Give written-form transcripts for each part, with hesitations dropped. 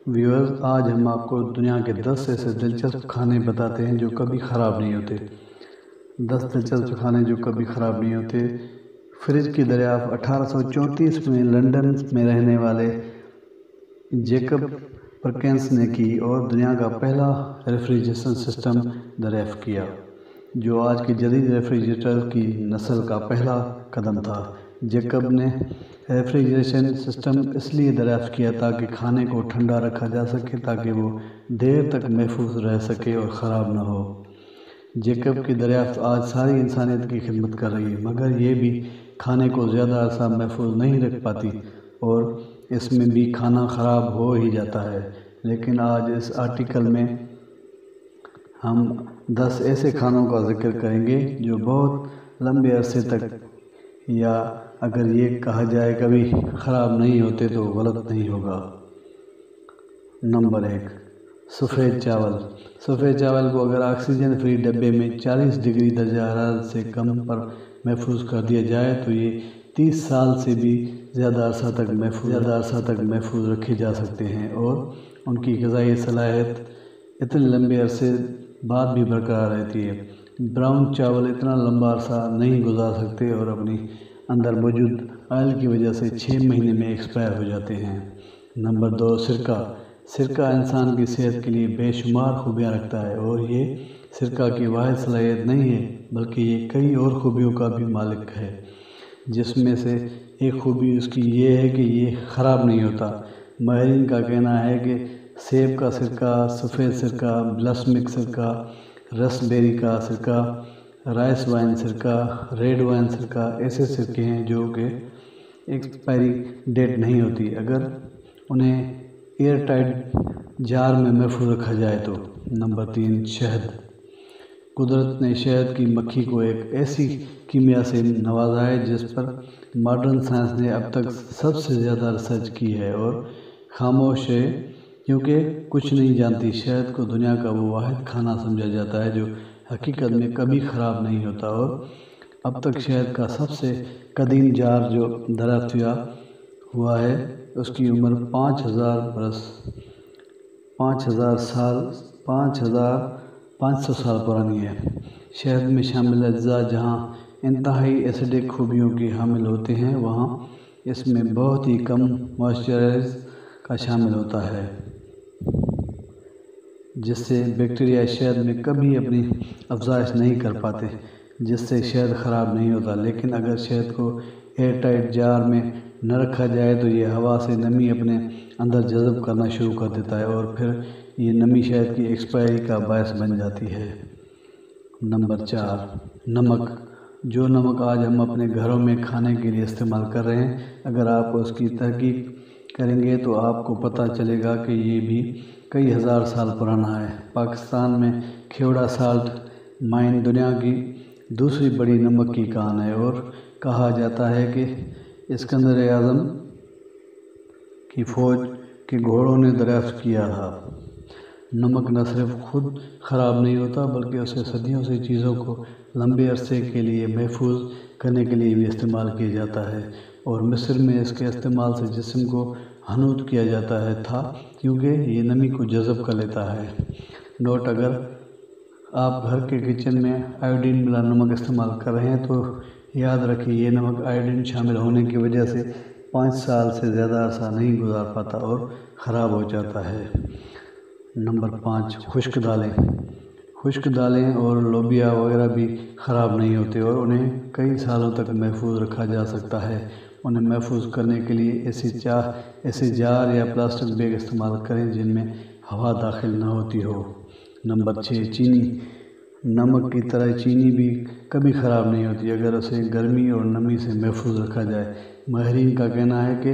Viewers, آج ہم آپ کو دنیا کے 10 ایسے دلچسپ کھانے بتاتے ہیں جو کبھی خراب نہیں ہوتے۔ 10 دلچسپ کھانے جو کبھی خراب نہیں ہوتے۔ فریج کی دریافت 1834 میں لندن میں رہنے والے جیکب پرکنس نے کی اور دنیا کا پہلا ریفریجریشن سسٹم دریافت کیا، جو آج کے جدید ریفریجریٹر کی نسل کا پہلا قدم تھا۔ جیکب نے ریفریجریشن سسٹم اس لیے دریافت کیا تاکہ کھانے کو ٹھنڈا رکھا جا سکے تاکہ وہ دیر تک محفوظ رہ سکے اور خراب نہ ہو۔ جیکب کی دریافت آج ساری انسانیت کی خدمت کر رہی ہے، مگر یہ بھی کھانے کو زیادہ عرصہ محفوظ نہیں رکھ پاتی اور اس میں بھی کھانا خراب ہو ہی جاتا ہے۔ لیکن آج اس آرٹیکل میں ہم 10 ایسے کھانوں کا ذکر کریں گے جو بہت لمبے عرصے تک، یا اگر یہ کہا جائے کبھی خراب نہیں ہوتے تو غلط نہیں ہوگا۔ نمبر 1، سفید چاول۔ سفید چاول کو اگر آکسیجن فری ڈبے میں 40 ڈگری درجہ حرارت سے کم پر محفوظ کر دیا جائے تو یہ 30 سال سے بھی زیادہ عرصہ تک محفوظ رکھے جا سکتے ہیں اور ان کی غذائی صلاحیت اتنے لمبے عرصے بعد بھی برقرار رہتی ہے۔ براؤن چاول اتنا لمبا عرصہ نہیں گزار سکتے اور اپنی اندر موجود آئل کی وجہ سے 6 مہینے میں ایکسپائر ہو جاتے ہیں۔ نمبر 2، سرکہ۔ سرکہ انسان کی صحت کے لیے بے شمار خوبیاں رکھتا ہے اور یہ سرکہ کی واحد صلاحیت نہیں ہے بلکہ یہ کئی اور خوبیوں کا بھی مالک ہے، جس میں سے ایک خوبی اس کی یہ ہے کہ یہ خراب نہیں ہوتا۔ ماہرین کا کہنا ہے کہ سیب کا سرکہ، سفید سرکہ، بلسمک سرکہ، رس بیری کا سرکہ، رائس وائن سرکہ، ریڈ وائن سرکہ ایسے سرکے ہیں جو کہ ایکسپائری ڈیٹ نہیں ہوتی اگر انہیں ایئر ٹائٹ جار میں محفوظ رکھا جائے تو۔ نمبر 3، شہد۔ قدرت نے شہد کی مکھی کو ایک ایسی کیمیا سے نوازا ہے جس پر ماڈرن سائنس نے اب تک سب سے زیادہ ریسرچ کی ہے اور خاموش ہے کیونکہ کچھ نہیں جانتی۔ شہد کو دنیا کا وہ واحد کھانا سمجھا جاتا ہے جو حقیقت میں کبھی خراب نہیں ہوتا اور اب تک شہد کا سب سے قدیم جار جو دریافت ہوا ہے اس کی عمر 5000 برس 5500 سال پرانی ہے۔ شہد میں شامل اجزاء جہاں انتہائی ایسیڈک خوبیوں کی حامل ہوتے ہیں وہاں اس میں بہت ہی کم موئسچرائز کا شامل ہوتا ہے، جس سے بیکٹیریا شہد میں کبھی اپنی افزائش نہیں کر پاتے، جس سے شہد خراب نہیں ہوتا۔ لیکن اگر شہد کو ایئر ٹائٹ جار میں نہ رکھا جائے تو یہ ہوا سے نمی اپنے اندر جذب کرنا شروع کر دیتا ہے اور پھر یہ نمی شہد کی ایکسپائری کا باعث بن جاتی ہے۔ نمبر 4، نمک۔ جو نمک آج ہم اپنے گھروں میں کھانے کے لیے استعمال کر رہے ہیں، اگر آپ اس کی تحقیق کریں گے تو آپ کو پتہ چلے گا کہ یہ بھی کئی ہزار سال پرانا ہے۔ پاکستان میں کھیوڑا سالٹ مائن دنیا کی دوسری بڑی نمک کی کان ہے اور کہا جاتا ہے کہ اسکندر اعظم کی فوج کے گھوڑوں نے دریافت کیا تھا۔ نمک نہ صرف خود خراب نہیں ہوتا بلکہ اسے صدیوں سے چیزوں کو لمبے عرصے کے لیے محفوظ کرنے کے لیے بھی استعمال کیا جاتا ہے اور مصر میں اس کے استعمال سے جسم کو حنوط کیا جاتا تھا کیونکہ یہ نمی کو جذب کر لیتا ہے۔ نوٹ: اگر آپ گھر کے کچن میں آیوڈین ملا نمک استعمال کر رہے ہیں تو یاد رکھیں یہ نمک آیوڈین شامل ہونے کی وجہ سے 5 سال سے زیادہ عرصہ نہیں گزار پاتا اور خراب ہو جاتا ہے۔ نمبر 5، خشک دالیں۔ خشک دالیں اور لوبیا وغیرہ بھی خراب نہیں ہوتے اور انہیں کئی سالوں تک محفوظ رکھا جا سکتا ہے۔ انہیں محفوظ کرنے کے لیے ایسے جار یا پلاسٹک بیگ استعمال کریں جن میں ہوا داخل نہ ہوتی ہو۔ نمبر 6، چینی۔ نمک کی طرح چینی بھی کبھی خراب نہیں ہوتی اگر اسے گرمی اور نمی سے محفوظ رکھا جائے۔ ماہرین کا کہنا ہے کہ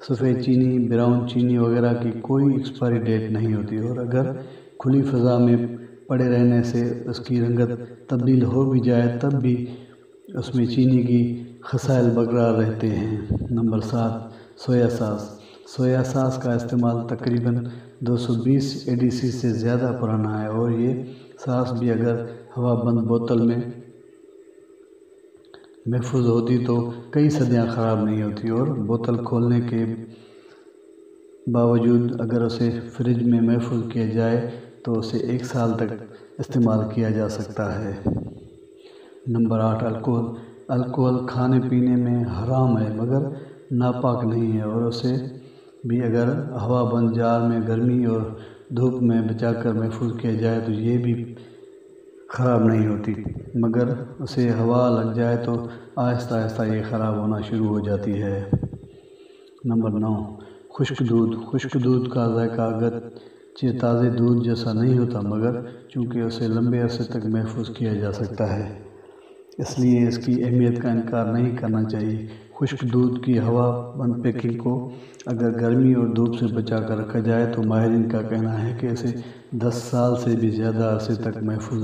سفید چینی، براؤن چینی وغیرہ کی کوئی ایکسپائری ڈیٹ نہیں ہوتی اور اگر کھلی فضا میں پڑے رہنے سے اس کی رنگت تبدیل ہو بھی جائے تب بھی اس میں چینی کی خصائل برقرار رہتے ہیں۔ نمبر 7، سویا ساس۔ سویا ساس کا استعمال تقریباً 220 AD سے زیادہ پرانا ہے اور یہ ساس بھی اگر ہوا بند بوتل میں محفوظ ہوتی تو کئی صدیاں خراب نہیں ہوتی اور بوتل کھولنے کے باوجود اگر اسے فریج میں محفوظ کیا جائے تو اسے 1 سال تک استعمال کیا جا سکتا ہے۔ نمبر 8 الکحل۔ الکحل کھانے پینے میں حرام ہے مگر ناپاک نہیں ہے، اور اسے بھی اگر ہوا بند جار میں گرمی اور دھوپ میں بچا کر محفوظ کیا جائے تو یہ بھی خراب نہیں ہوتی، مگر اسے ہوا لگ جائے تو آہستہ آہستہ یہ خراب ہونا شروع ہو جاتی ہے۔ نمبر 9 خشک دودھ۔ خشک دودھ کا ذائقہ اگرچہ تازے دودھ جیسا نہیں ہوتا، مگر چونکہ اسے لمبے عرصے تک محفوظ کیا جا سکتا ہے، اس لیے اس کی اہمیت کا انکار نہیں کرنا چاہیے۔ خشک دودھ کی ہوا بند پیکنگ کو اگر گرمی اور دھوپ سے بچا کر رکھا جائے تو ماہرین کا کہنا ہے کہ اسے 10 سال سے بھی زیادہ عرصے تک محفوظ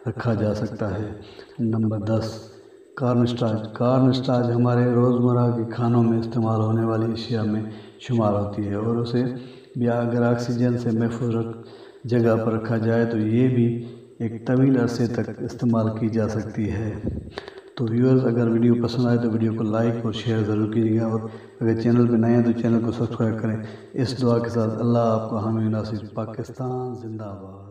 رکھا جا سکتا ہے۔ نمبر 10 کارن اسٹارچ۔ کارن اسٹارچ ہمارے روزمرہ کے کھانوں میں استعمال ہونے والی اشیاء میں شمار ہوتی ہے، اور اسے بھی اگر آکسیجن سے محفوظ جگہ پر رکھا جائے تو یہ بھی ایک طویل عرصے تک استعمال کی جا سکتی ہے۔ تو ویورز، اگر ویڈیو پسند آئے تو ویڈیو کو لائک اور شیئر ضرور کیجیے گا، اور اگر چینل پہ نئے ہیں تو چینل کو سبسکرائب کریں۔ اس دعا کے ساتھ اللہ آپ کو حامی و ناصر۔ پاکستان زندہ باد۔